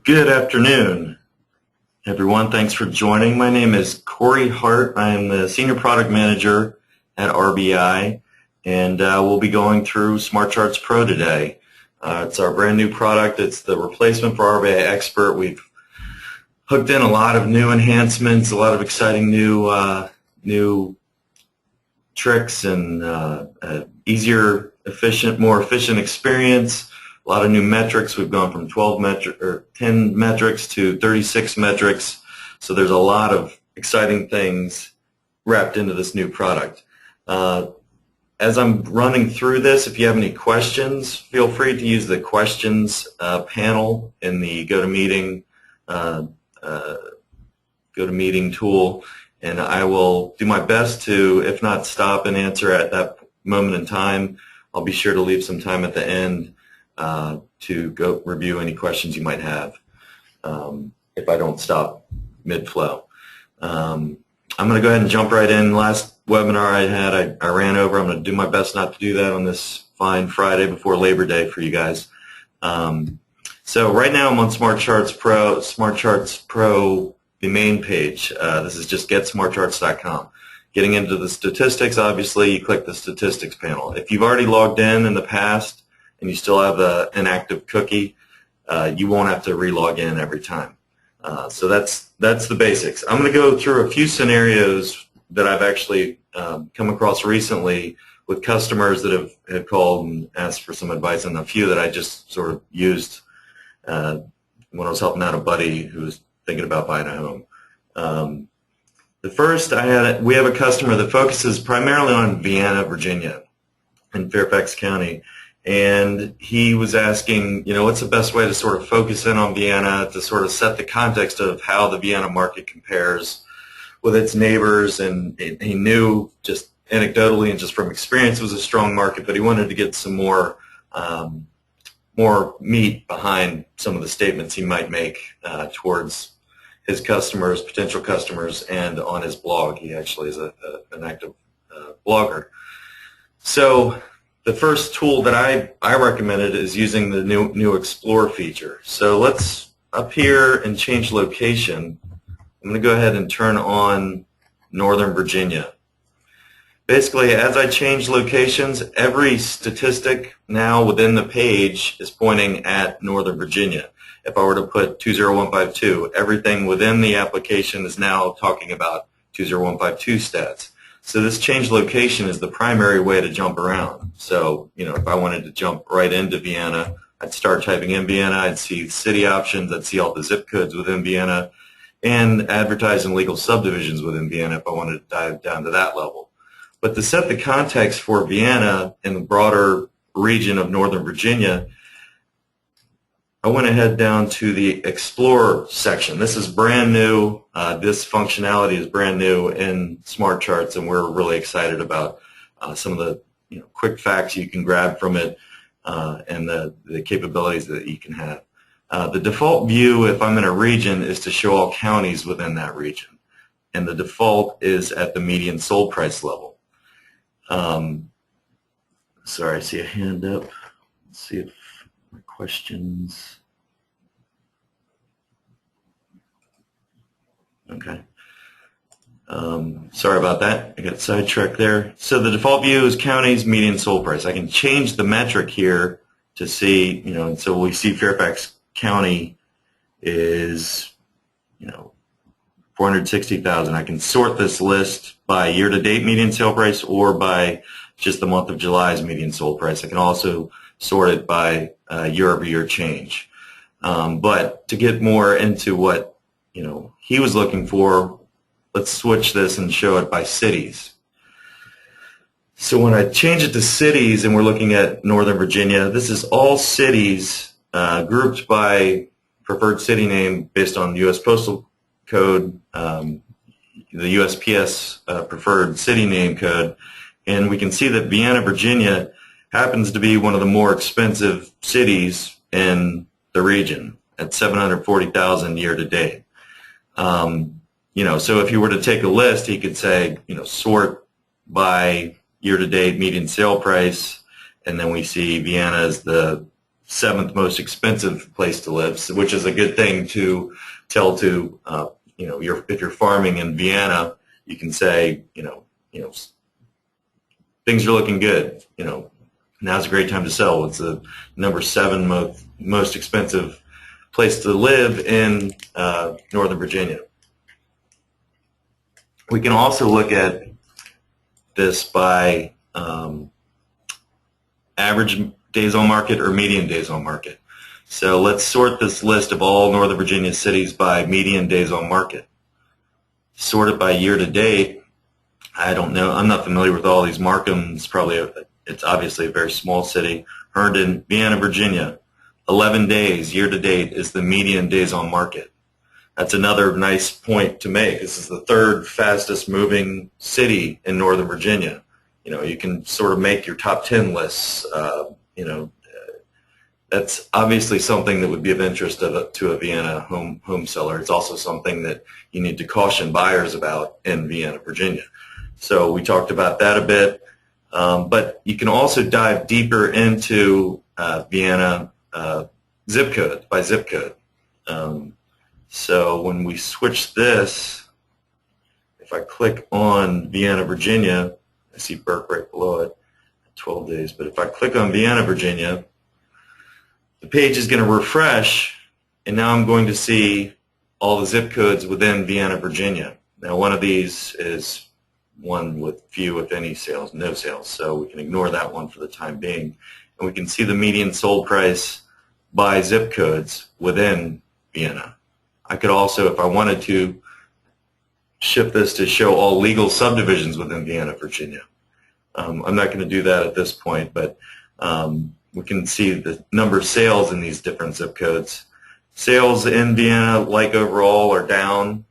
Good afternoon, everyone. Thanks for joining. My name is Corey Hart. I am the Senior Product Manager at RBI, and we'll be going through SmartCharts Pro today. It's our brand new product. It's the replacement for RBI Expert. We've hooked in a lot of new enhancements, a lot of exciting new tricks, and easier, more efficient experience. A lot of new metrics. We've gone from 10 metrics to 36 metrics. So there's a lot of exciting things wrapped into this new product. As I'm running through this, if you have any questions, feel free to use the questions panel in the GoToMeeting tool, and I will do my best to, if not stop and answer at that moment in time. I'll be sure to leave some time at the end to go review any questions you might have if I don't stop mid-flow. I'm going to go ahead and jump right in. Last webinar I had, I ran over. I'm going to do my best not to do that on this fine Friday before Labor Day for you guys. So right now I'm on SmartCharts Pro, the main page. This is just getsmartcharts.com. Getting into the statistics, obviously, you click the statistics panel. If you've already logged in the past, and you still have an active cookie, you won't have to re-log in every time. So that's the basics. I'm going to go through a few scenarios that I've actually come across recently with customers that have called and asked for some advice on a few that I just sort of used when I was helping out a buddy who was thinking about buying a home. The first, we have a customer that focuses primarily on Vienna, Virginia, in Fairfax County. And he was asking, what's the best way to sort of focus in on Vienna to sort of set the context of how the Vienna market compares with its neighbors. And he knew just anecdotally and just from experience it was a strong market, but he wanted to get some more meat behind some of the statements he might make towards his customers, potential customers, and on his blog. He actually is an active blogger. So the first tool that I recommended is using the new Explore feature. So let's up here and change location. I'm going to go ahead and turn on Northern Virginia. Basically, as I change locations, every statistic now within the page is pointing at Northern Virginia. If I were to put 20152, everything within the application is now talking about 20152 stats. So this change location is the primary way to jump around. So, if I wanted to jump right into Vienna, I'd start typing in Vienna, I'd see city options, I'd see all the zip codes within Vienna, and advertise and legal subdivisions within Vienna if I wanted to dive down to that level. But to set the context for Vienna and the broader region of Northern Virginia, I went ahead down to the Explore section. This is brand new. This functionality is brand new in SmartCharts, and we're really excited about some of the quick facts you can grab from it and the capabilities that you can have. The default view, if I'm in a region, is to show all counties within that region, and the default is at the median sold price level. Sorry, I see a hand up. Let's see if questions. Okay. Sorry about that. I got sidetracked there. So the default view is counties, median sold price. I can change the metric here to see, and so we see Fairfax County is, 460,000. I can sort this list by year-to-date median sale price or by just the month of July's median sold price. I can also sort it by year-over-year change. But to get more into what he was looking for, let's switch this and show it by cities. So when I change it to cities and we're looking at Northern Virginia, this is all cities grouped by preferred city name based on U.S. Postal Code, the USPS preferred city name code, and we can see that Vienna, Virginia happens to be one of the more expensive cities in the region at $740,000 year to date. So if you were to take a list, he could say, sort by year to date median sale price, and then we see Vienna as the 7th most expensive place to live, which is a good thing to tell to, if you're farming in Vienna, you can say, things are looking good. Now's a great time to sell. It's the number 7 most expensive place to live in Northern Virginia. We can also look at this by average days on market or median days on market. So let's sort this list of all Northern Virginia cities by median days on market. Sort it by year to date. I don't know. I'm not familiar with all these. Markham's it's obviously a very small city. Herndon, Vienna, Virginia, 11 days year to date is the median days on market. That's another nice point to make. This is the 3rd fastest moving city in Northern Virginia. You can sort of make your top 10 lists. That's obviously something that would be of interest to a Vienna home seller. It's also something that you need to caution buyers about in Vienna, Virginia. So we talked about that a bit, but you can also dive deeper into Vienna zip code by zip code. So when we switch this, if I click on Vienna, Virginia, I see Burke right below it, 12 days. But if I click on Vienna, Virginia, the page is going to refresh, and now I'm going to see all the zip codes within Vienna, Virginia. Now, one of these is one with few, if any, sales, no sales. So we can ignore that one for the time being. And we can see the median sold price by zip codes within Vienna. I could also, if I wanted to, shift this to show all legal subdivisions within Vienna, Virginia. I'm not going to do that at this point, but we can see the number of sales in these different zip codes. Sales in Vienna, like overall, are down,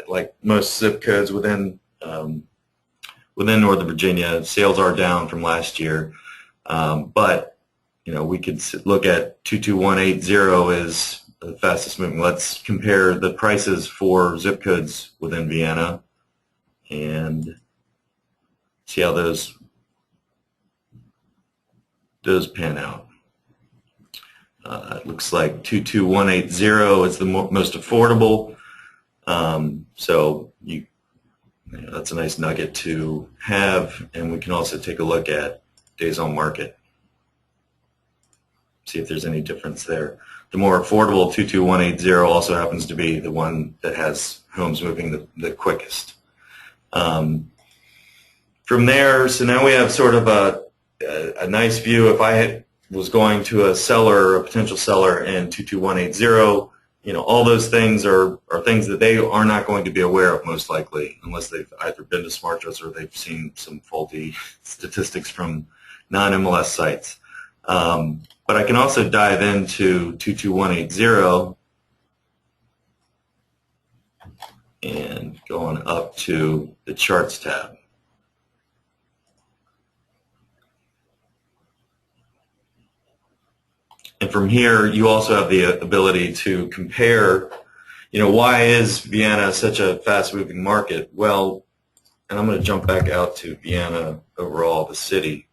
like most zip codes within Northern Virginia. Sales are down from last year, but we could look at 22180 is the fastest moving. Let's compare the prices for zip codes within Vienna and see how those pan out. It looks like 22180 is the most affordable. So that's a nice nugget to have, and we can also take a look at days on market, see if there's any difference there. The more affordable 22180 also happens to be the one that has homes moving the quickest. From there, so now we have sort of a nice view. If I was going to a seller, a potential seller in 22180, all those things are things that they are not going to be aware of most likely, unless they've either been to SmartCharts or they've seen some faulty statistics from non-MLS sites. But I can also dive into 22180 and going up to the Charts tab. And from here, you also have the ability to compare, why is Vienna such a fast-moving market? Well, and I'm going to jump back out to Vienna overall, the city.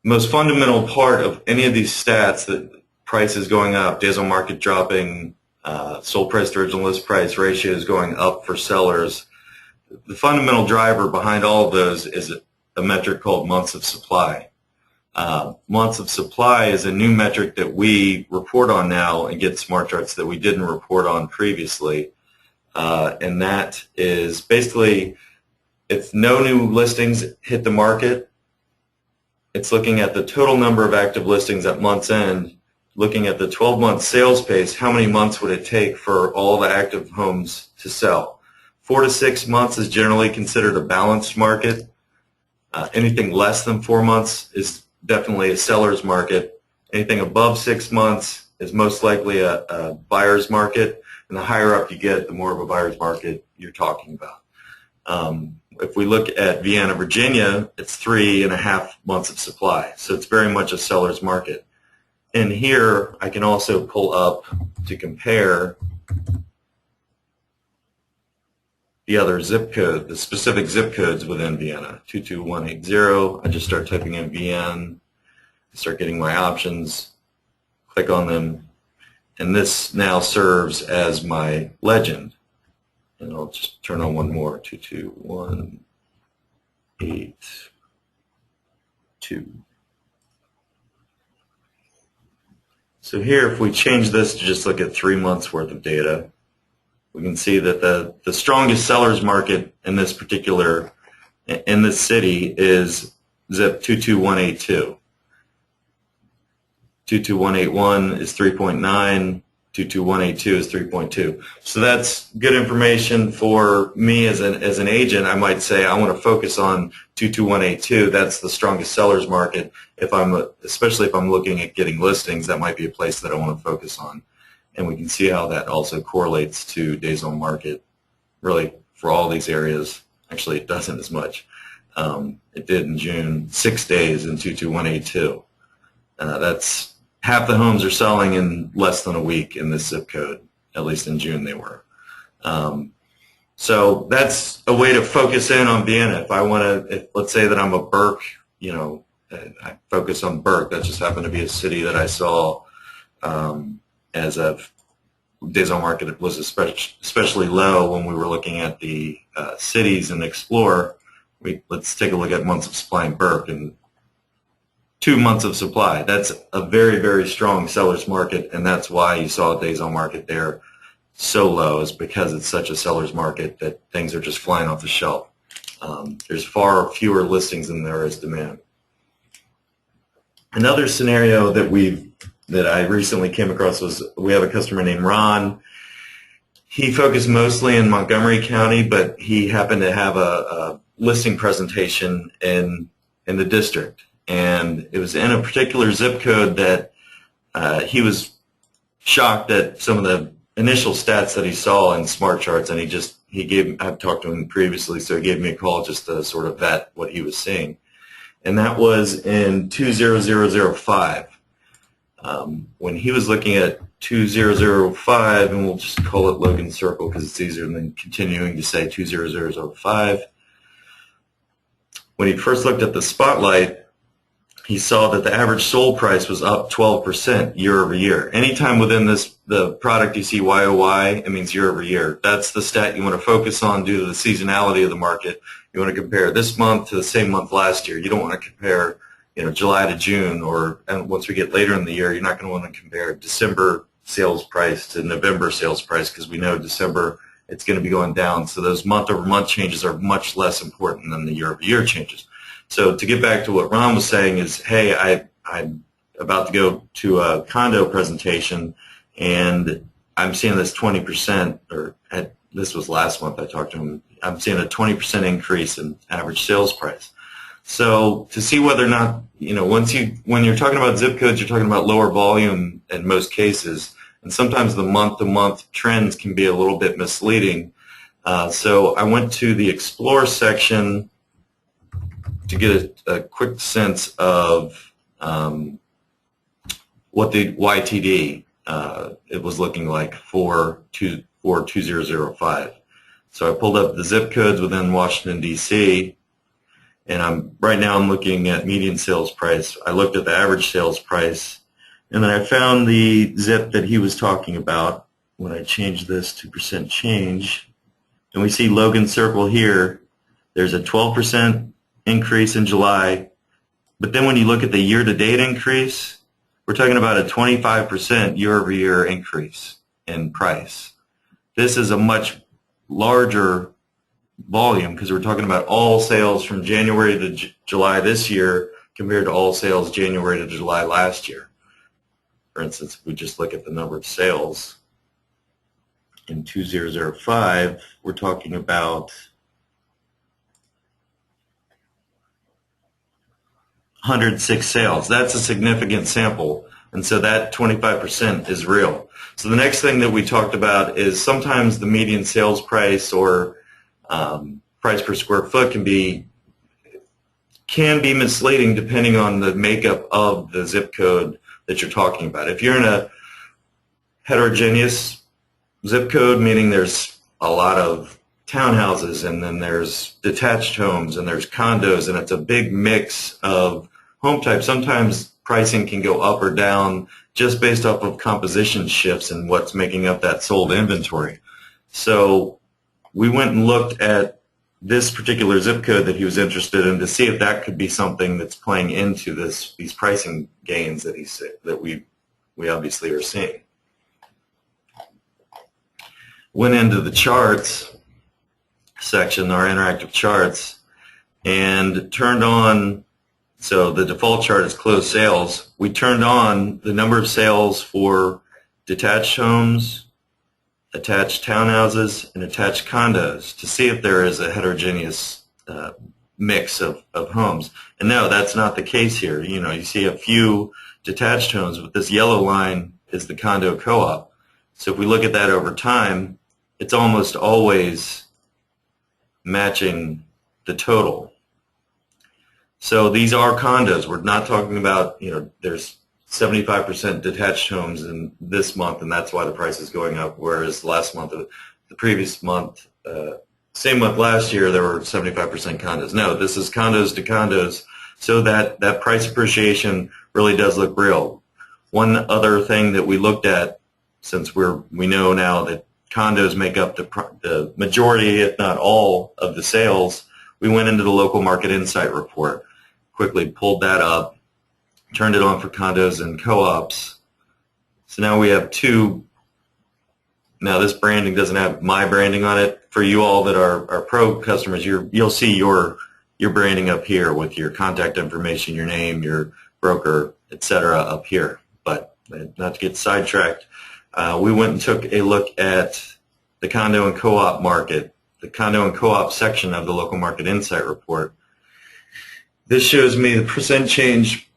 The most fundamental part of any of these stats, that prices going up, days on market dropping, sold price to original list price ratios going up for sellers, the fundamental driver behind all of those is a metric called months of supply. Months of supply is a new metric that we report on now and get SmartCharts that we didn't report on previously. And that is basically, if no new listings hit the market, it's looking at the total number of active listings at month's end, looking at the 12-month sales pace, how many months would it take for all the active homes to sell. 4 to 6 months is generally considered a balanced market. Anything less than 4 months is definitely a seller's market. Anything above 6 months is most likely a buyer's market, and the higher up you get, the more of a buyer's market you're talking about. If we look at Vienna, Virginia, it's 3.5 months of supply, so it's very much a seller's market. And here I can also pull up to compare the other zip code, the specific zip codes within Vienna. 22180, I just start typing in Vienna, start getting my options, click on them, and this now serves as my legend. And I'll just turn on one more, 2218.2. So here, if we change this to just look at 3 months worth of data, we can see that the strongest sellers market in this city is zip 22182. 22181 is 3.9, 22182 is 3.2. So that's good information for me as an agent. I might say I want to focus on 22182. That's the strongest sellers market. Especially if I'm looking at getting listings, that might be a place that I want to focus on. And we can see how that also correlates to days on market. Really, for all these areas, actually it doesn't as much. It did in June, 6 days in 22182. That's half the homes are selling in less than a week in this zip code. At least in June they were. So that's a way to focus in on Vienna. If I want to, let's say that I'm a Burke, I focus on Burke. That just happened to be a city that I saw as of days on market was especially low when we were looking at the cities and Explore. Let's take a look at months of supply in Burke, and 2 months of supply. That's a very, very strong seller's market, and that's why you saw days on market there so low, is because it's such a seller's market that things are just flying off the shelf. There's far fewer listings than there is demand. Another scenario that I recently came across was we have a customer named Ron. He focused mostly in Montgomery County, but he happened to have a listing presentation in the district. And it was in a particular zip code that he was shocked at some of the initial stats that he saw in SmartCharts, and I've talked to him previously, so he gave me a call just to sort of vet what he was seeing. And that was in 20005. When he was looking at 20005, and we'll just call it Logan Circle because it's easier than continuing to say 20005. When he first looked at the spotlight, he saw that the average sold price was up 12% year over year. Anytime within the product you see YOY, it means year over year. That's the stat you want to focus on due to the seasonality of the market. You want to compare this month to the same month last year. You don't want to compare July to June, and once we get later in the year, you're not going to want to compare December sales price to November sales price, because we know December it's going to be going down. So those month-over-month changes are much less important than the year-over-year changes. So to get back to what Ron was saying is, hey, I'm about to go to a condo presentation, and I'm seeing this 20%, this was last month I talked to him, I'm seeing a 20% increase in average sales price. So to see whether or not, when you're talking about zip codes, you're talking about lower volume in most cases, and sometimes the month-to-month trends can be a little bit misleading. So I went to the Explore section to get a quick sense of what the YTD it was looking like for 2005. So I pulled up the zip codes within Washington, D.C., and right now I'm looking at median sales price. I looked at the average sales price, and then I found the zip that he was talking about when I changed this to percent change. And we see Logan Circle here. There's a 12% increase in July, but then when you look at the year-to-date increase, we're talking about a 25% year-over-year increase in price. This is a much larger volume because we're talking about all sales from January to July this year compared to all sales January to July last year. For instance, if we just look at the number of sales in 2005, we're talking about 106 sales. That's a significant sample, and so that 25% is real. So the next thing that we talked about is sometimes the median sales price or price per square foot can be misleading depending on the makeup of the zip code that you're talking about. If you're in a heterogeneous zip code, meaning there's a lot of townhouses and then there's detached homes and there's condos and it's a big mix of home types, sometimes pricing can go up or down just based off of composition shifts and what's making up that sold inventory. So we went and looked at this particular zip code that he was interested in to see if that could be something that's playing into these pricing gains that we obviously are seeing. Went into the charts section, our interactive charts, and turned on, so the default chart is closed sales. We turned on the number of sales for detached homes, attached townhouses, and attached condos to see if there is a heterogeneous mix of homes. And no, that's not the case here. You see a few detached homes, but this yellow line is the condo co-op. So if we look at that over time, it's almost always matching the total. So these are condos. We're not talking about, there's 75% detached homes in this month, and that's why the price is going up, whereas last month, the previous month, same month last year, there were 75% condos. No, this is condos to condos, so that price appreciation really does look real. One other thing that we looked at, since we know now that condos make up the majority, if not all, of the sales, we went into the local market insight report, quickly pulled that up, turned it on for condos and co-ops. So now we have two. Now this branding doesn't have my branding on it. For you all that are pro customers, you'll see your branding up here with your contact information, your name, your broker, etc. up here. But not to get sidetracked, we went and took a look at the condo and co-op market, the condo and co-op section of the local market insight report. This shows me the percent change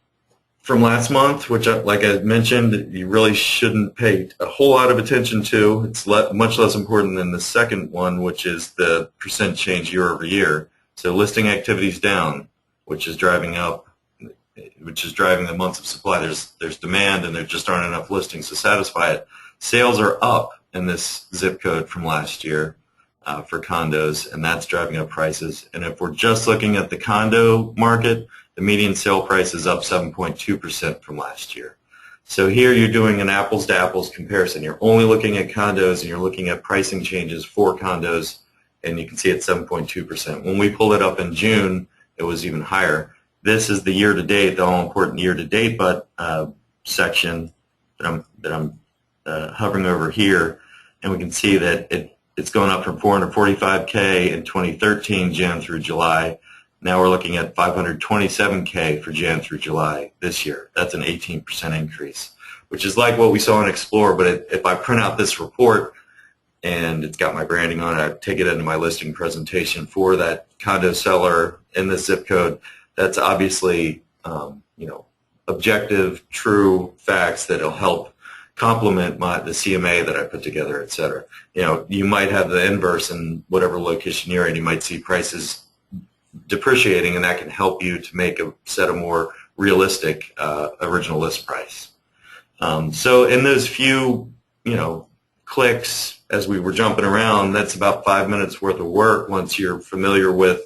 from last month, which, like I mentioned, you really shouldn't pay a whole lot of attention to. It's much less important than the second one, which is the percent change year over year. So listing activities down, which is driving the months of supply. There's demand, and there just aren't enough listings to satisfy it. Sales are up in this zip code from last year for condos, and that's driving up prices. And if we're just looking at the condo market, the median sale price is up 7.2% from last year. So here you're doing an apples to apples comparison. You're only looking at condos, and you're looking at pricing changes for condos, and you can see it's 7.2%. When we pulled it up in June, it was even higher. This is the year-to-date, the all-important year-to-date section that I'm hovering over here, and we can see that it's going up from 445K in 2013, Jan through July. Now we're looking at 527K for Jan through July this year. That's an 18% increase, which is like what we saw in Explore, but if I print out this report and it's got my branding on it, I take it into my listing presentation for that condo seller in this zip code. That's obviously objective, true facts that will help complement the CMA that I put together, et cetera. You might have the inverse in whatever location you're in. You might see prices depreciating, and that can help you to set a more realistic original list price. So in those few, clicks as we were jumping around, that's about 5 minutes worth of work once you're familiar with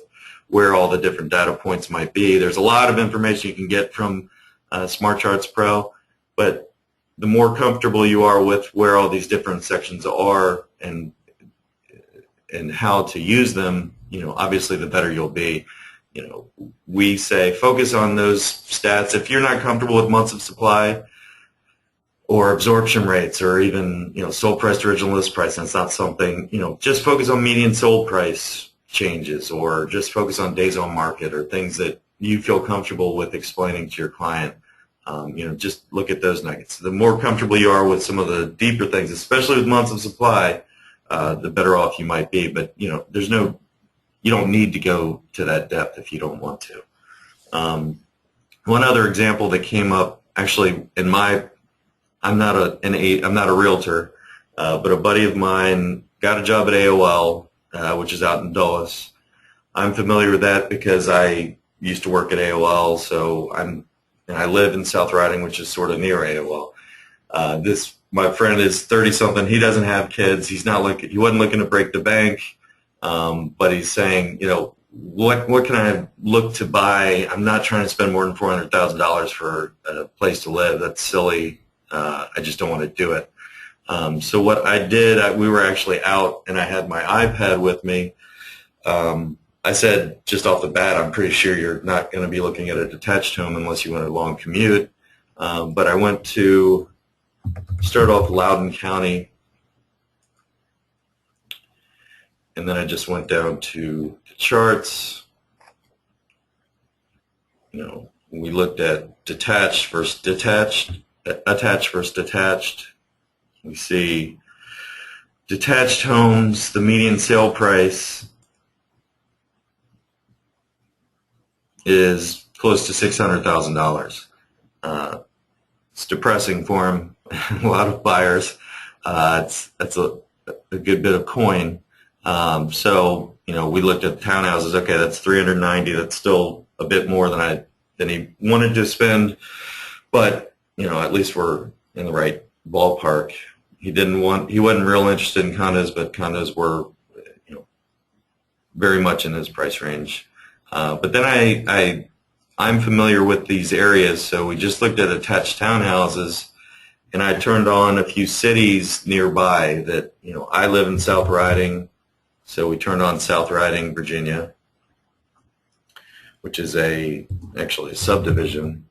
where all the different data points might be. There's a lot of information you can get from SmartCharts Pro, but the more comfortable you are with where all these different sections are and how to use them, obviously the better you'll be. We say focus on those stats. If you're not comfortable with months of supply or absorption rates or even, sold price to original list price, that's not something, just focus on median sold price changes, or just focus on days on market, or things that you feel comfortable with explaining to your client. Just look at those nuggets. The more comfortable you are with some of the deeper things, especially with months of supply, the better off you might be. But you don't need to go to that depth if you don't want to. One other example that came up, actually, I'm not a realtor, but a buddy of mine got a job at AOL, which is out in Dulles. I'm familiar with that because I used to work at AOL, and I live in South Riding, which is sort of near AOL. My friend is 30-something. He doesn't have kids. He wasn't looking to break the bank, but he's saying, what can I look to buy? I'm not trying to spend more than $400,000 for a place to live. That's silly. I just don't want to do it. So what I did, we were actually out, and I had my iPad with me. I said just off the bat, I'm pretty sure you're not going to be looking at a detached home unless you want a long commute. But I went to start off Loudoun County, and then I just went down to the charts. We looked at detached versus detached, attached versus detached. We see detached homes, the median sale price is close to $600,000. It's depressing for him. A lot of buyers. That's a good bit of coin. So we looked at townhouses. Okay, that's 390. That's still a bit more than he wanted to spend, but at least we're in the right ballpark. He wasn't real interested in condos, but condos were very much in his price range. But then I'm familiar with these areas, so we just looked at attached townhouses, and I turned on a few cities nearby that, I live in South Riding, so we turned on South Riding, Virginia, which is actually a subdivision.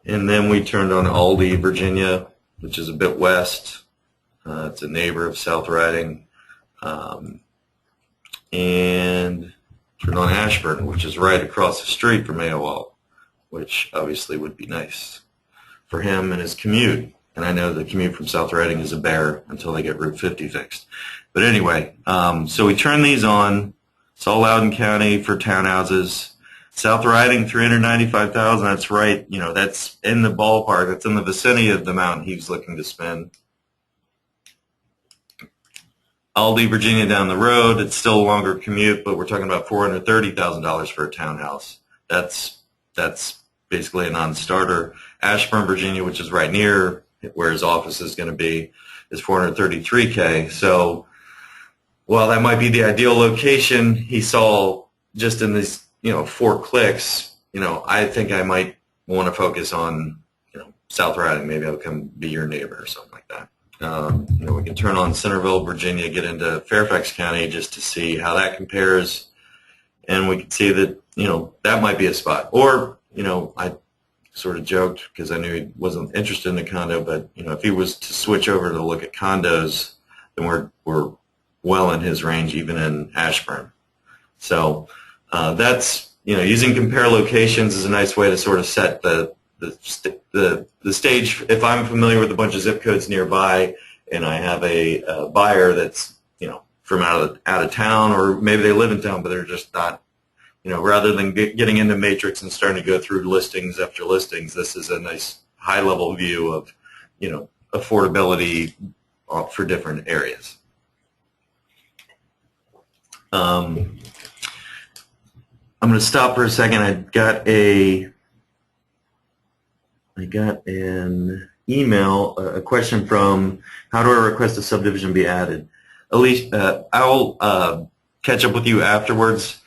And then we turned on Aldie, Virginia, which is a bit west. It's a neighbor of South Riding. And turned on Ashburn, which is right across the street from AOL, which obviously would be nice for him and his commute. And I know the commute from South Riding is a bear until they get Route 50 fixed. But anyway, so we turned these on. It's all Loudoun County for townhouses. South Riding, $395,000. That's right. That's in the ballpark. That's in the vicinity of the amount he was looking to spend. Aldie, Virginia, down the road. It's still a longer commute, but we're talking about $430,000 for a townhouse. That's basically a non-starter. Ashburn, Virginia, which is right near where his office is going to be, is $433K. So while that might be the ideal location, he saw just in these 4 clicks, I think I might want to focus on South Riding. Maybe I'll come be your neighbor or something like that. We can turn on Centerville, Virginia, get into Fairfax County just to see how that compares, and we can see that that might be a spot. Or I sort of joked because I knew he wasn't interested in a condo, but if he was to switch over to look at condos, then we're well in his range, even in Ashburn. So that's using compare locations is a nice way to sort of set the stage. If I'm familiar with a bunch of zip codes nearby, and I have a buyer that's from out of town, or maybe they live in town but they're just not, rather than getting into Matrix and starting to go through listings after listings, this is a nice high level view of affordability for different areas. I'm going to stop for a second. I got an email, a question from, how do I request a subdivision be added? Alicia, I'll catch up with you afterwards.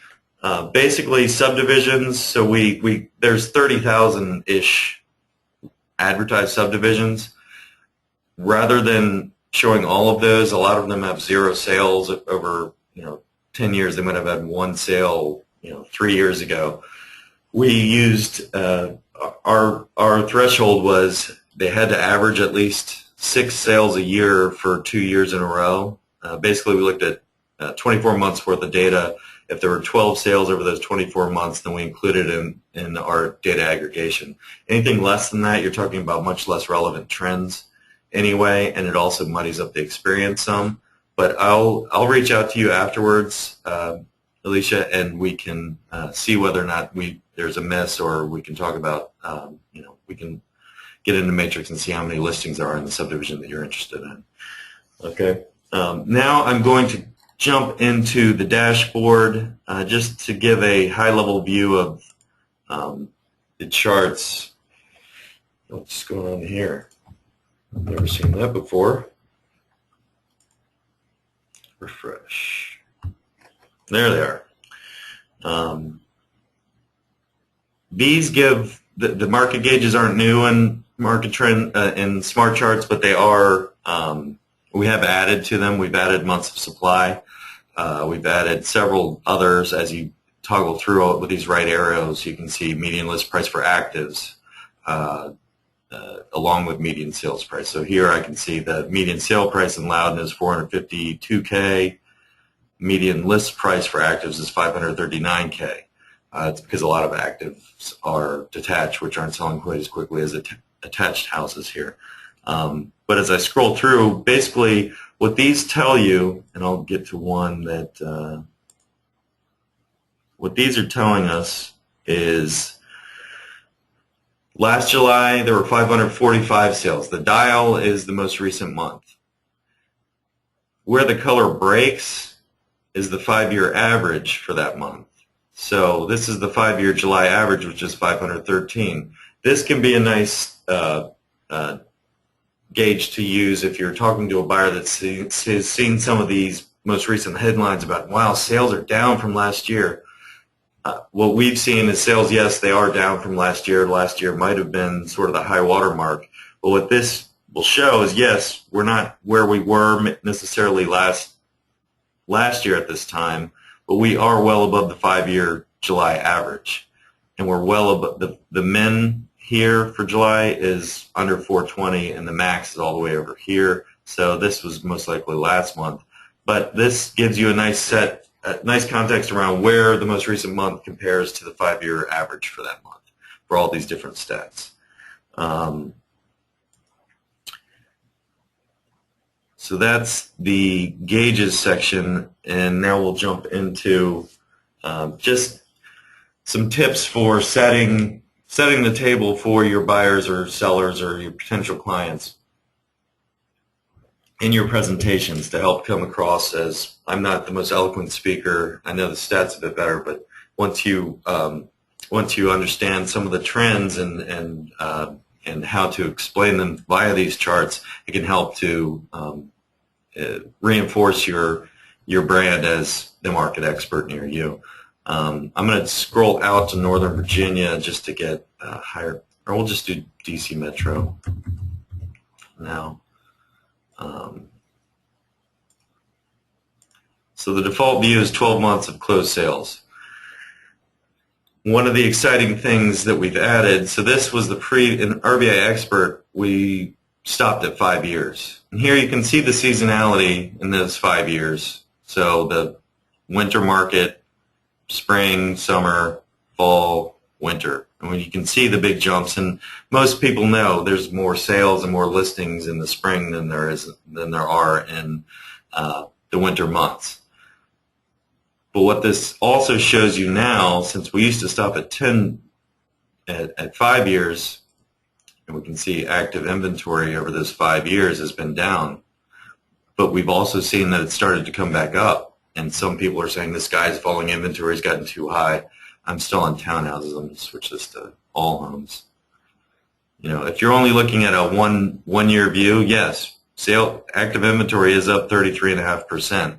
Basically, subdivisions, so there's 30,000-ish advertised subdivisions. Rather than showing all of those, a lot of them have 0 sales over 10 years. They might have had 1 sale 3 years ago. We used our threshold was they had to average at least 6 sales a year for 2 years in a row. Basically, we looked at 24 months worth of data. If there were 12 sales over those 24 months, then we included in our data aggregation. Anything less than that, you're talking about much less relevant trends anyway, and it also muddies up the experience some. But I'll reach out to you afterwards, Alicia, and we can see whether or not there's a miss, or we can talk about we can get into Matrix and see how many listings there are in the subdivision that you're interested in. Okay. Now I'm going to jump into the dashboard just to give a high-level view of the charts. What's going on here? I've never seen that before. refresh. There they are. These give, the market gauges aren't new in market trend in SmartCharts, but they are, we have added to them. We've added months of supply. We've added several others. As you toggle through with these right arrows, you can see median list price for actives along with median sales price. So here I can see the median sale price in Loudoun is $452K. Median list price for actives is $539K. It's because a lot of actives are detached, which aren't selling quite as quickly as attached houses here. But as I scroll through, basically what these tell you, and I'll get to one that, what these are telling us is last July there were 545 sales. The dial is the most recent month. Where the color breaks is the 5-year average for that month. So this is the 5-year July average, which is 513. This can be a nice gauge to use if you're talking to a buyer that's has seen some of these most recent headlines about, wow, sales are down from last year. What we've seen is sales, yes, they are down from last year. Last year might have been sort of the high water mark. But what this will show is, yes, we're not where we were necessarily last year at this time, but we are well above the 5-year July average. And we're well above, the min here for July is under 420, and the max is all the way over here. So this was most likely last month. But this gives you a nice context around where the most recent month compares to the 5-year average for that month for all these different stats. So that's the gauges section, and now we'll jump into just some tips for setting the table for your buyers or sellers or your potential clients in your presentations to help come across as, I'm not the most eloquent speaker. I know the stats a bit better, but once you understand some of the trends and how to explain them via these charts, it can help to reinforce your brand as the market expert near you. I'm going to scroll out to Northern Virginia just to get higher, or we'll just do DC Metro now. So the default view is 12 months of closed sales. One of the exciting things that we've added, so this was in RBI Expert, we stopped at 5 years. And here you can see the seasonality in those 5 years. So the winter market, spring, summer, fall, winter. And you can see the big jumps, and most people know there's more sales and more listings in the spring than there are in the winter months. But what this also shows you now, since we used to stop at 5 years, and we can see active inventory over those 5 years has been down, but we've also seen that it started to come back up. And some people are saying the sky's falling, inventory's gotten too high. I'm still on townhouses. I'm going to switch this to all homes. You know, if you're only looking at a one-year view, yes, active inventory is up 33.5%,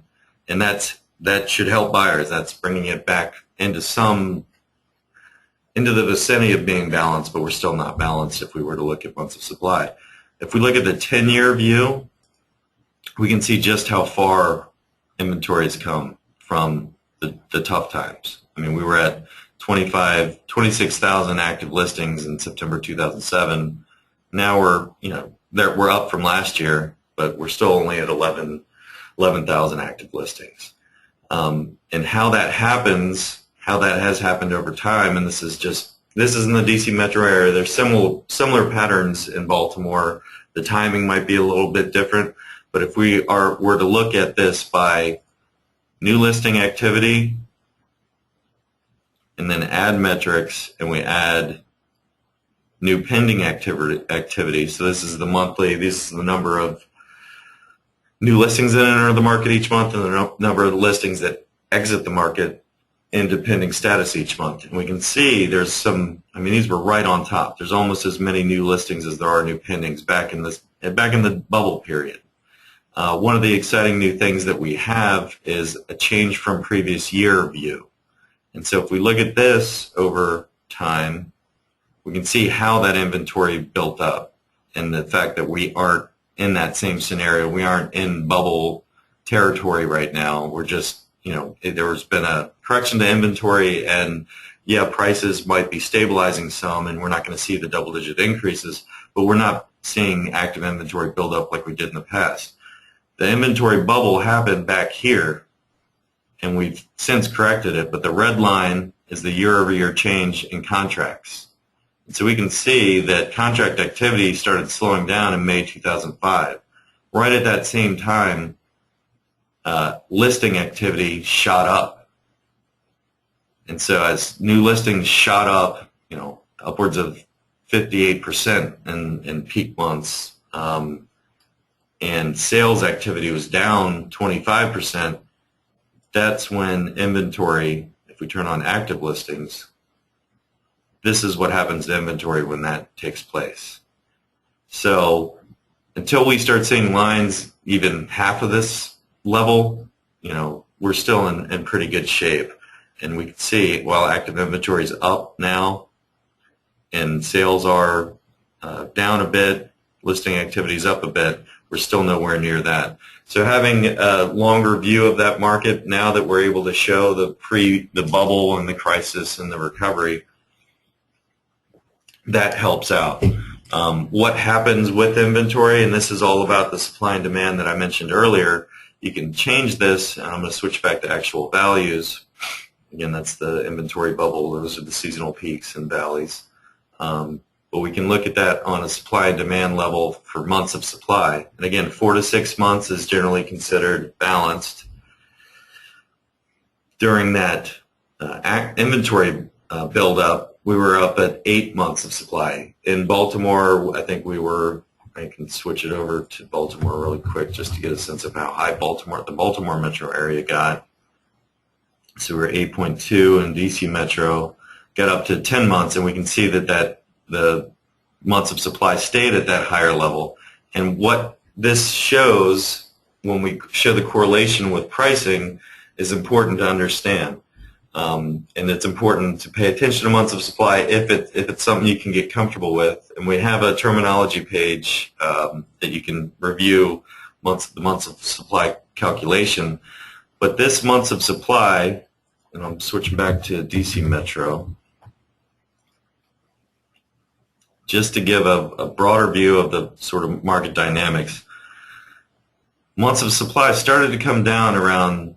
and that should help buyers. That's bringing it back into the vicinity of being balanced, but we're still not balanced if we were to look at months of supply. If we look at the 10-year view, we can see just how far inventory has come from the tough times. I mean, we were at 26,000 active listings in September 2007. Now we're up from last year, but we're still only at 11,000 active listings. And how that happens, how that has happened over time, and this is in the DC metro area. There's similar patterns in Baltimore. The timing might be a little bit different, but if we were to look at this by new listing activity and then add metrics, and we add new pending activity. So this is the monthly, this is the number of new listings that enter the market each month and the number of listings that exit the market into pending status each month. And we can see there's these were right on top. There's almost as many new listings as there are new pendings back in the bubble period. One of the exciting new things that we have is a change from previous year view. And so if we look at this over time, we can see how that inventory built up and the fact that we aren't in that same scenario. We aren't in bubble territory right now. We're just, there's been a correction to inventory, and yeah, prices might be stabilizing some, and we're not going to see the double-digit increases, but we're not seeing active inventory build up like we did in the past. The inventory bubble happened back here, and we've since corrected it, but the red line is the year-over-year change in contracts. And so we can see that contract activity started slowing down in May 2005. Right at that same time, listing activity shot up. And so as new listings shot up, upwards of 58% in peak months, and sales activity was down 25%, that's when inventory, if we turn on active listings, this is what happens to inventory when that takes place. So until we start seeing lines even half of this level, we're still in pretty good shape. And we can see while active inventory is up now and sales are down a bit, listing activity is up a bit, we're still nowhere near that. So having a longer view of that market, now that we're able to show the bubble and the crisis and the recovery, that helps out. What happens with inventory, and this is all about the supply and demand that I mentioned earlier, you can change this, and I'm going to switch back to actual values. Again, that's the inventory bubble. Those are the seasonal peaks and valleys. But we can look at that on a supply and demand level for months of supply. And again, 4 to 6 months is generally considered balanced. During that inventory buildup, we were up at 8 months of supply. In Baltimore, I think I can switch it over to Baltimore really quick just to get a sense of how high the Baltimore metro area got. So we're 8.2, and DC metro got up to 10 months, and we can see that the months of supply stayed at that higher level. And what this shows when we show the correlation with pricing is important to understand. And it's important to pay attention to months of supply if it's something you can get comfortable with. And we have a terminology page that you can review the months of supply calculation. But this months of supply, and I'm switching back to DC Metro, just to give a broader view of the sort of market dynamics. Months of supply started to come down around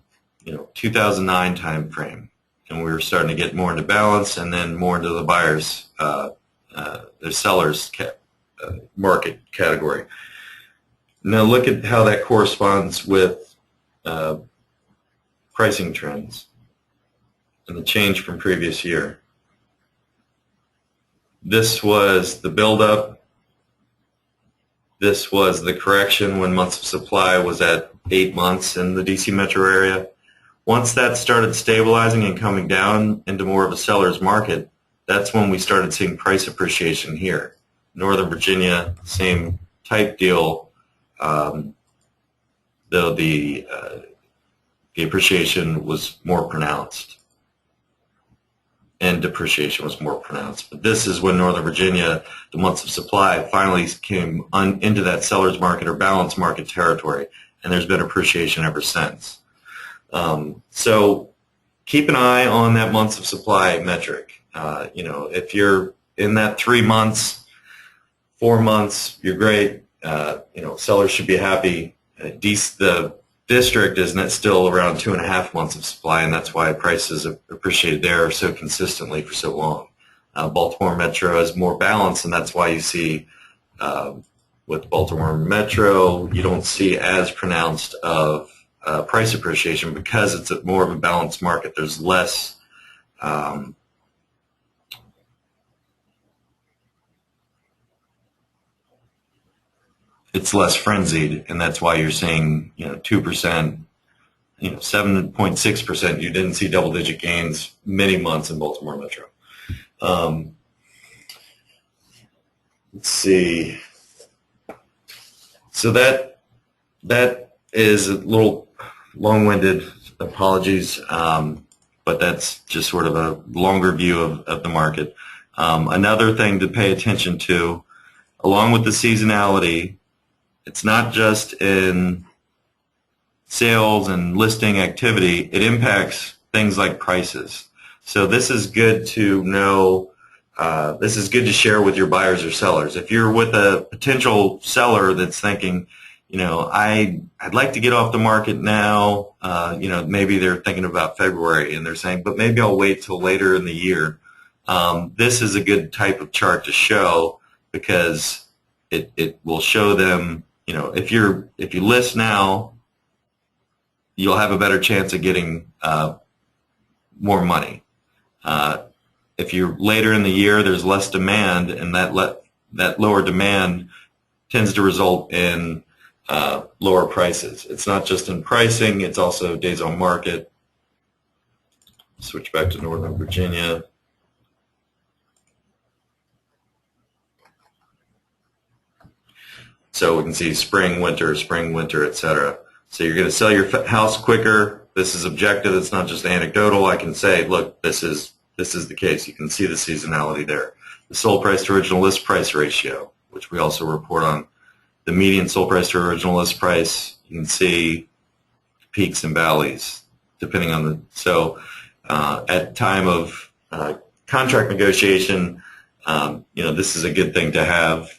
2009 time frame, and we were starting to get more into balance, and then more into the buyers, the sellers market category. Now look at how that corresponds with pricing trends and the change from previous year. This was the buildup. This was the correction when months of supply was at 8 months in the DC metro area. Once that started stabilizing and coming down into more of a seller's market, that's when we started seeing price appreciation here. Northern Virginia, same type deal, though the appreciation was more pronounced and depreciation was more pronounced. But this is when Northern Virginia, the months of supply, finally came into that seller's market or balanced market territory, and there's been appreciation ever since. So keep an eye on that months of supply metric. If you're in that 3 months, 4 months, you're great. Sellers should be happy. The district is still around 2.5 months of supply, and that's why prices have appreciated there so consistently for so long. Baltimore Metro is more balanced, and that's why you see with Baltimore Metro, you don't see as pronounced of price appreciation because it's more of a balanced market. There's less it's less frenzied, and that's why you're seeing 2%, 7.6%. You didn't see double-digit gains many months in Baltimore Metro. Let's see. So that is a little long-winded, apologies, but that's just sort of a longer view of the market. Another thing to pay attention to, along with the seasonality, it's not just in sales and listing activity, it impacts things like prices. So this is good to know, this is good to share with your buyers or sellers. If you're with a potential seller that's thinking, I'd like to get off the market now, maybe they're thinking about February and they're saying, but maybe I'll wait till later in the year. This is a good type of chart to show because it will show them, if you list now, you'll have a better chance of getting more money. If you're later in the year, there's less demand, and that lower demand tends to result in lower prices. It's not just in pricing, it's also days on market. Switch back to Northern Virginia. So we can see spring, winter, etc. So you're going to sell your house quicker. This is objective. It's not just anecdotal. I can say, look, this is the case. You can see the seasonality there. The sold price to original list price ratio, which we also report on. The median sold price to original list price, you can see peaks and valleys depending on the, so at time of contract negotiation, this is a good thing to have.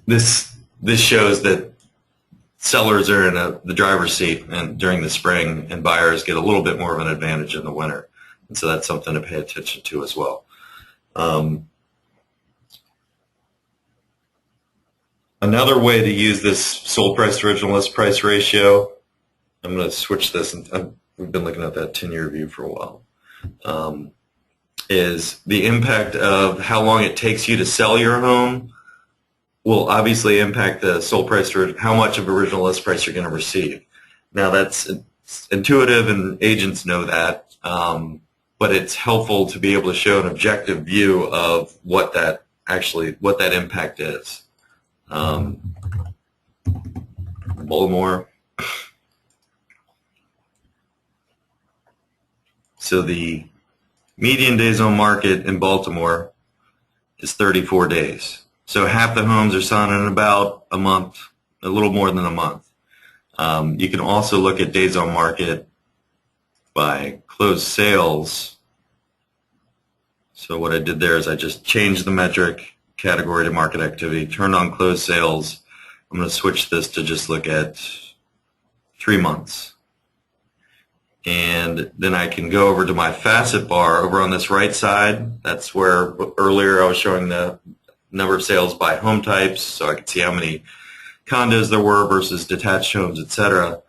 This shows that sellers are in the driver's seat and during the spring, and buyers get a little bit more of an advantage in the winter. And so that's something to pay attention to as well. Another way to use this sold price to original list price ratio, I'm going to switch this, and we've been looking at that 10-year view for a while, is the impact of how long it takes you to sell your home will obviously impact the sold price to how much of original list price you're going to receive. Now that's intuitive and agents know that, but it's helpful to be able to show an objective view of what that impact is. Baltimore. So the median days on market in Baltimore is 34 days. So half the homes are selling in about a month, a little more than a month. You can also look at days on market by closed sales. So what I did there is I just changed the metric category to market activity, turned on closed sales. I'm going to switch this to just look at 3 months. And then I can go over to my facet bar over on this right side. That's where earlier I was showing the number of sales by home types, so I could see how many condos there were versus detached homes, etc.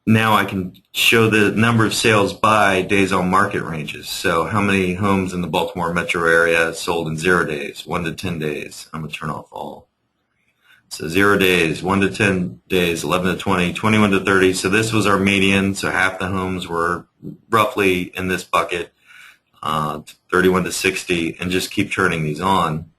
Now I can show the number of sales by days on market ranges. So how many homes in the Baltimore metro area sold in 0 days, 1 to 10 days. I'm going to turn off all. So 0 days, 1 to 10 days, 11 to 20, 21 to 30. So this was our median. So half the homes were roughly in this bucket. 31 to 60, and just keep turning these on.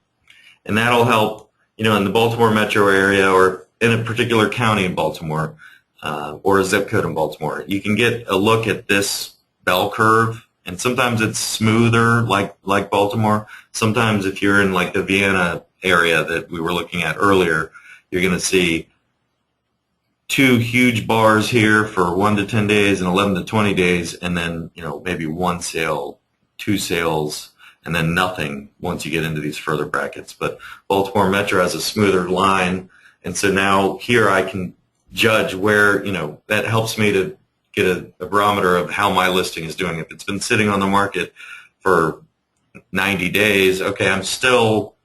And that'll help, in the Baltimore metro area or in a particular county in Baltimore or a zip code in Baltimore. You can get a look at this bell curve, and sometimes it's smoother like Baltimore. Sometimes if you're in like the Vienna area that we were looking at earlier, you're going to see 2 huge bars here for 1 to 10 days and 11 to 20 days, and then maybe 1 sale, 2 sales, and then nothing once you get into these further brackets. But Baltimore Metro has a smoother line, and so now here I can judge where, that helps me to get a barometer of how my listing is doing. If it's been sitting on the market for 90 days, okay, I'm still,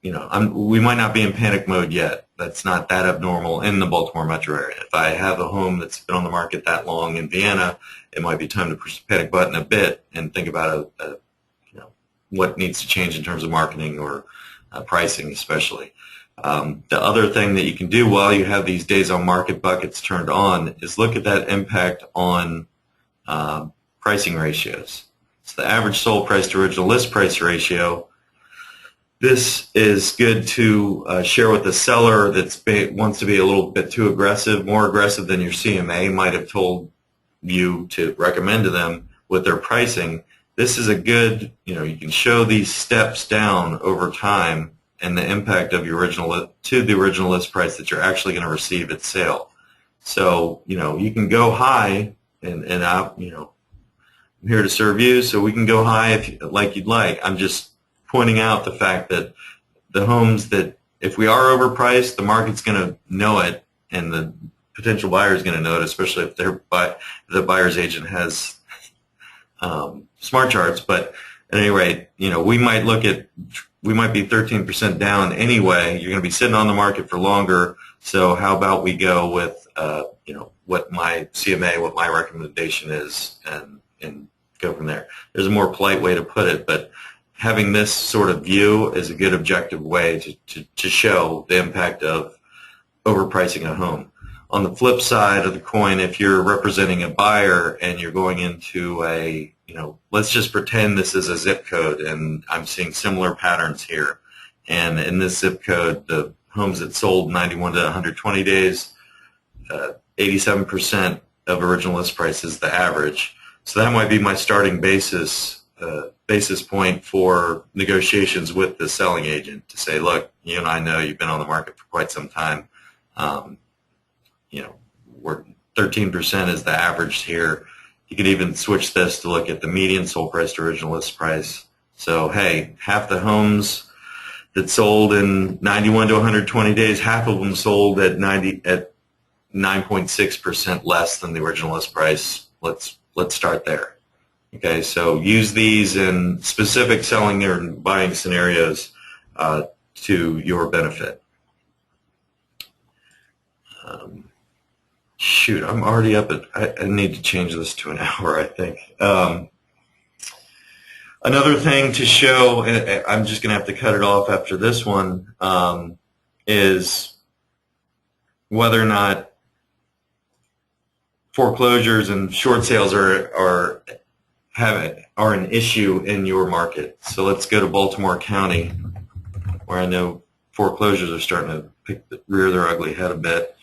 we might not be in panic mode yet. That's not that abnormal in the Baltimore metro area. If I have a home that's been on the market that long in Vienna, it might be time to push the panic button a bit and think about what needs to change in terms of marketing or pricing especially. The other thing that you can do while you have these days on market buckets turned on is look at that impact on pricing ratios. So the average sold price to original list price ratio, This is good to share with the seller that wants to be a little bit too aggressive, more aggressive than your CMA might have told you to recommend to them with their pricing. This is a good, you can show these steps down over time and the impact of your the original list price that you're actually going to receive at sale. So, you can go high, and I'm here to serve you, so we can go high if you'd like. I'm just pointing out the fact that the homes that, if we are overpriced, the market's going to know it, and the potential buyer is going to know it, especially if the buyer's agent has SmartCharts. But at any rate, we might be 13% down anyway. You're going to be sitting on the market for longer. So how about we go with what my CMA, what my recommendation is, and go from there. There's a more polite way to put it, but having this sort of view is a good objective way to show the impact of overpricing a home. On the flip side of the coin, if you're representing a buyer and you're going into a, let's just pretend this is a zip code, and I'm seeing similar patterns here. And in this zip code, the homes that sold 91 to 120 days, 87% of original list price is the average. So that might be my starting basis point for negotiations with the selling agent to say, look, you and I know you've been on the market for quite some time. We're 13% is the average here. You could even switch this to look at the median sold price to original list price. So, hey, half the homes that sold in 91 to 120 days, half of them sold at 9.6% less than the original list price. Let's start there. Okay, so use these in specific selling or buying scenarios to your benefit. Shoot, I'm already up at, I need to change this to an hour, I think. Another thing to show, I'm just going to have to cut it off after this one, is whether or not foreclosures and short sales are an issue in your market. So let's go to Baltimore County, where I know foreclosures are starting to rear their ugly head a bit.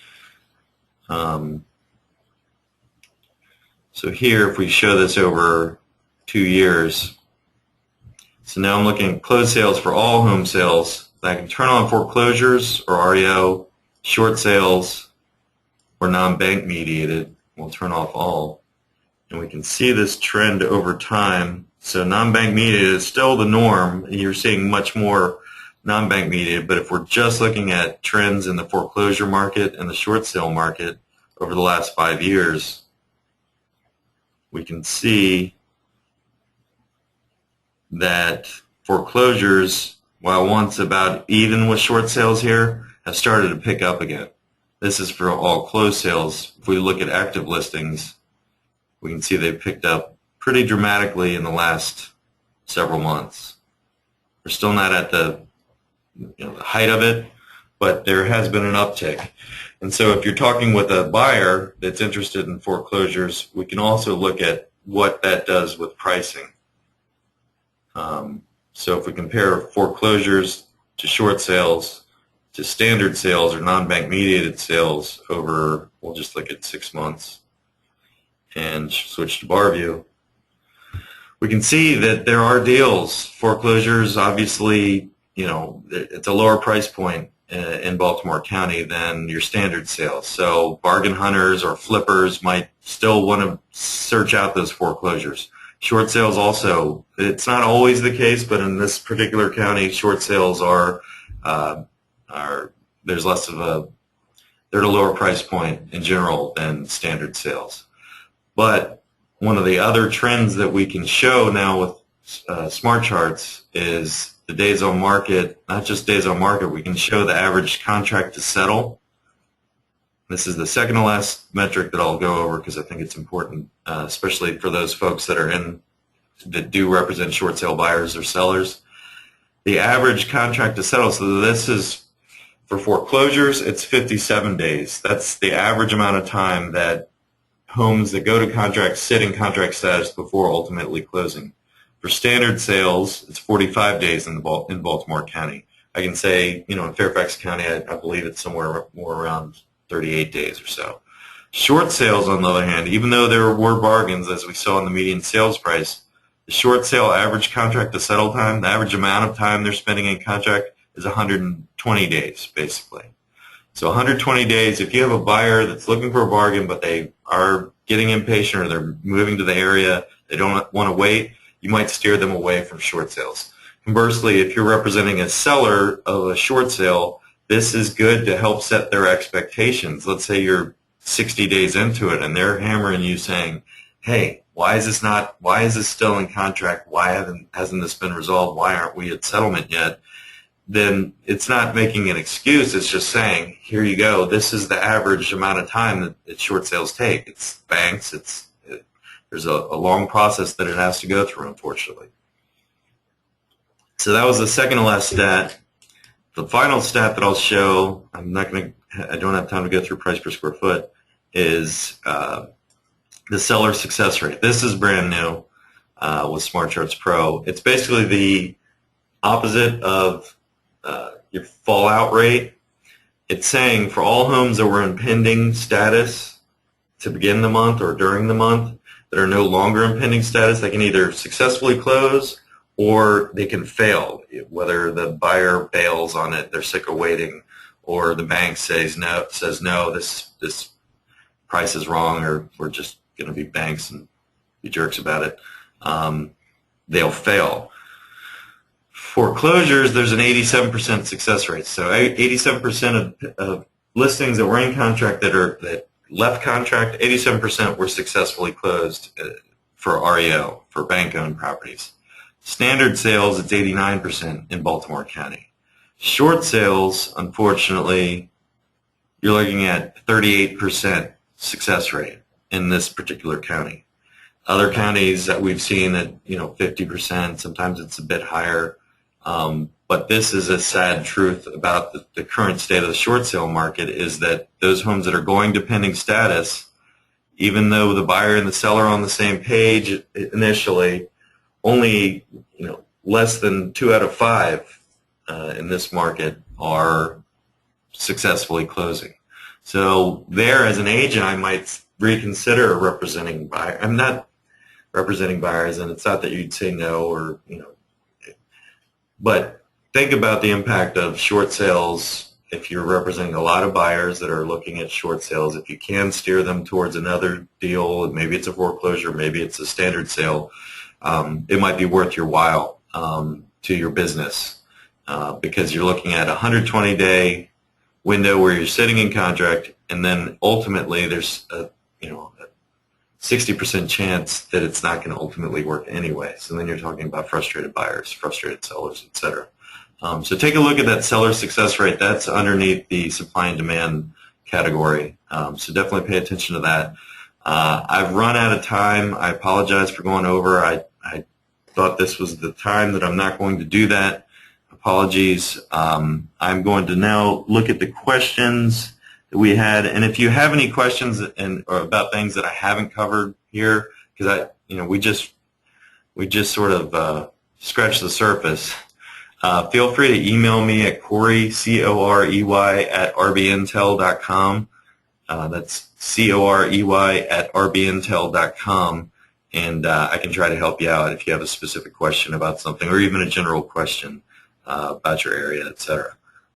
So here, if we show this over 2 years, so now I'm looking at closed sales for all home sales. I can turn on foreclosures or REO, short sales, or non-bank mediated. We'll turn off all. And we can see this trend over time. So non-bank mediated is still the norm. You're seeing much more non-bank mediated, but if we're just looking at trends in the foreclosure market and the short sale market over the last 5 years, we can see that foreclosures, while once about even with short sales here, have started to pick up again. This is for all closed sales. If we look at active listings, we can see they've picked up pretty dramatically in the last several months. We're still not at the height of it, but there has been an uptick. And so if you're talking with a buyer that's interested in foreclosures, we can also look at what that does with pricing. So if we compare foreclosures to short sales to standard sales or non-bank mediated sales over, we'll just look at 6 months and switch to bar view, we can see that there are deals. Foreclosures, obviously, it's a lower price point in Baltimore County than your standard sales. So bargain hunters or flippers might still want to search out those foreclosures. Short sales also, it's not always the case, but in this particular county, short sales there's less of they're at a lower price point in general than standard sales. But one of the other trends that we can show now with SmartCharts is the days on market, not just days on market, we can show the average contract to settle. This is the second to last metric that I'll go over because I think it's important, especially for those folks that do represent short sale buyers or sellers. The average contract to settle, so this is for foreclosures, it's 57 days. That's the average amount of time that homes that go to contract sit in contract status before ultimately closing. For standard sales, it's 45 days in Baltimore County. I can say, in Fairfax County, I believe it's somewhere more around 38 days or so. Short sales, on the other hand, even though there were bargains, as we saw in the median sales price, the short sale average contract to settle time, the average amount of time they're spending in contract is 120 days, basically. So 120 days, if you have a buyer that's looking for a bargain, but they are getting impatient or they're moving to the area, they don't want to wait, you might steer them away from short sales. Conversely, if you're representing a seller of a short sale, this is good to help set their expectations. Let's say you're 60 days into it and they're hammering you saying, hey, why is this still in contract? Why hasn't this been resolved? Why aren't we at settlement yet? Then it's not making an excuse. It's just saying, here you go. This is the average amount of time that short sales take. It's banks. There's a long process that it has to go through, unfortunately. So that was the second to last stat. The final stat that I'll show, I don't have time to go through price per square foot, is the seller success rate. This is brand new with SmartCharts Pro. It's basically the opposite of your fallout rate. It's saying for all homes that were in pending status to begin the month or during the month that are no longer in pending status, they can either successfully close or they can fail, whether the buyer bails on it, they're sick of waiting, or the bank says no, this price is wrong, or we're just going to be banks and be jerks about it. They'll fail. Foreclosures, there's an 87% success rate. So 87% of listings that were in contract that left contract, 87% were successfully closed for REO, for bank-owned properties. Standard sales, it's 89% in Baltimore County. Short sales, unfortunately, you're looking at 38% success rate in this particular county. Other counties that we've seen at 50%, sometimes it's a bit higher. But this is a sad truth about the current state of the short sale market, is that those homes that are going to pending status, even though the buyer and the seller are on the same page initially, only less than 2 out of 5 in this market are successfully closing. So there, as an agent, I might reconsider representing buyer. I'm not representing buyers, and it's not that you'd say no or but think about the impact of short sales. If you're representing a lot of buyers that are looking at short sales, if you can steer them towards another deal, maybe it's a foreclosure, maybe it's a standard sale, it might be worth your while to your business because you're looking at a 120-day window where you're sitting in contract, and then ultimately there's a 60% chance that it's not going to ultimately work anyway. So then you're talking about frustrated buyers, frustrated sellers, etc. So take a look at that seller success rate. That's underneath the supply and demand category. So definitely pay attention to that. I've run out of time. I apologize for going over. I thought this was the time that I'm not going to do that. Apologies. I'm going to now look at the questions that we had, and if you have any questions or about things that I haven't covered here, because we just sort of scratched the surface. Feel free to email me at Corey, Corey at rbintel.com. That's Corey at rbintel.com, and I can try to help you out if you have a specific question about something or even a general question about your area, etc.